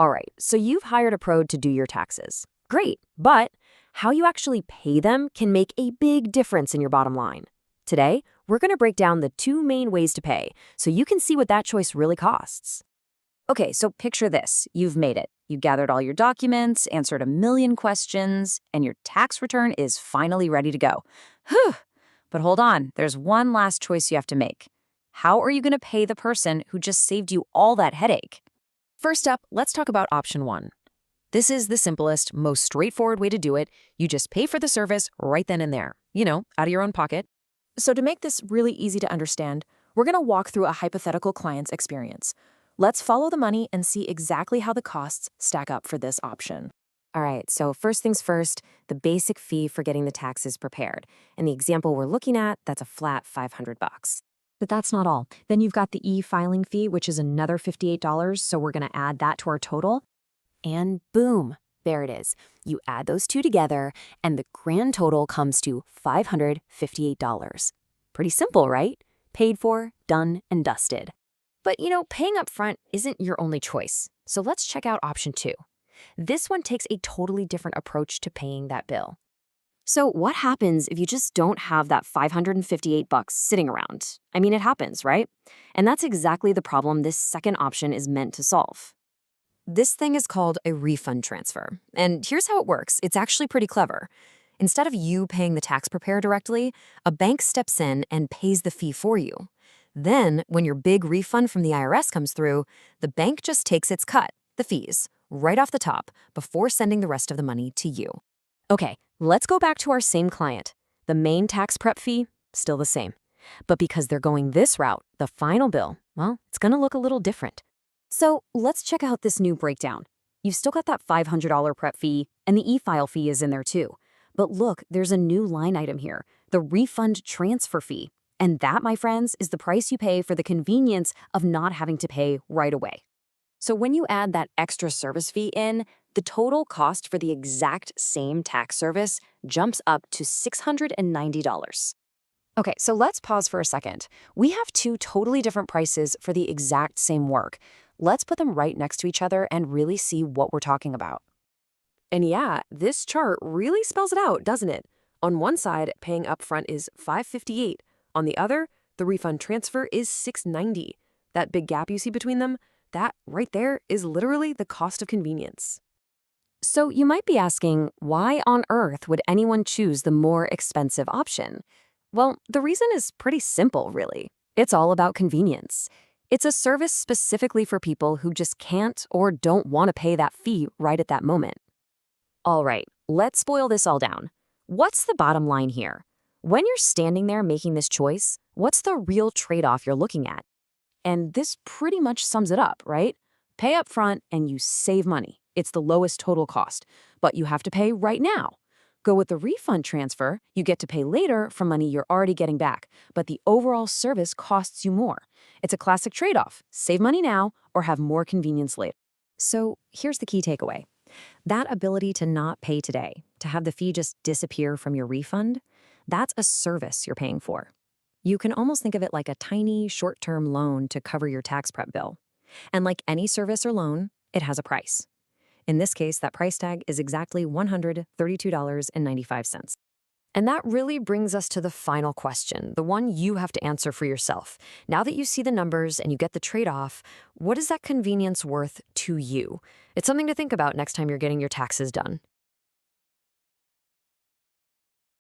All right, so you've hired a pro to do your taxes. Great, but how you actually pay them can make a big difference in your bottom line. Today, we're going to break down the two main ways to pay so you can see what that choice really costs. Okay, so picture this. You've made it. You gathered all your documents, answered a million questions, and your tax return is finally ready to go. Whew! But hold on, there's one last choice you have to make. How are you going to pay the person who just saved you all that headache? First up, let's talk about option one. This is the simplest, most straightforward way to do it. You just pay for the service right then and there, out of your own pocket. So to make this really easy to understand, we're going to walk through a hypothetical client's experience. Let's follow the money and see exactly how the costs stack up for this option. All right, so first things first, the basic fee for getting the taxes prepared. And the example we're looking at, that's a flat $500. But that's not all. Then you've got the e-filing fee, which is another $58, so we're going to add that to our total. And boom, there it is. You add those two together, and the grand total comes to $558. Pretty simple, right? Paid for, done, and dusted. But paying up front isn't your only choice. So let's check out option two. This one takes a totally different approach to paying that bill. So what happens if you just don't have that $558 sitting around? I mean, it happens, right? And that's exactly the problem this second option is meant to solve. This thing is called a refund transfer. And here's how it works. It's actually pretty clever. Instead of you paying the tax preparer directly, a bank steps in and pays the fee for you. Then, when your big refund from the IRS comes through, the bank just takes its cut, the fees, right off the top before sending the rest of the money to you. Okay, let's go back to our same client. The main tax prep fee, still the same. But because they're going this route, the final bill, well, it's going to look a little different. So let's check out this new breakdown. You've still got that $500 prep fee, and the e-file fee is in there too. But look, there's a new line item here, the refund transfer fee. And that, my friends, is the price you pay for the convenience of not having to pay right away. So when you add that extra service fee in, the total cost for the exact same tax service jumps up to $690. Okay, so let's pause for a second. We have two totally different prices for the exact same work. Let's put them right next to each other and really see what we're talking about. And yeah, this chart really spells it out, doesn't it? On one side, paying upfront is $558. On the other, the refund transfer is $690. That big gap you see between them, that right there is literally the cost of convenience. So you might be asking, why on earth would anyone choose the more expensive option? Well, the reason is pretty simple, really. It's all about convenience. It's a service specifically for people who just can't or don't want to pay that fee right at that moment. All right, let's boil this all down. What's the bottom line here? When you're standing there making this choice, what's the real trade-off you're looking at? And this pretty much sums it up, right? Pay up front and you save money. It's the lowest total cost, but you have to pay right now. Go with the refund transfer, you get to pay later for money you're already getting back, but the overall service costs you more. It's a classic trade-off. Save money now or have more convenience later. So here's the key takeaway. That ability to not pay today, to have the fee just disappear from your refund, that's a service you're paying for. You can almost think of it like a tiny, short-term loan to cover your tax prep bill. And like any service or loan, it has a price. In this case, that price tag is exactly $132.95. And that really brings us to the final question, the one you have to answer for yourself. Now that you see the numbers and you get the trade-off, what is that convenience worth to you? It's something to think about next time you're getting your taxes done.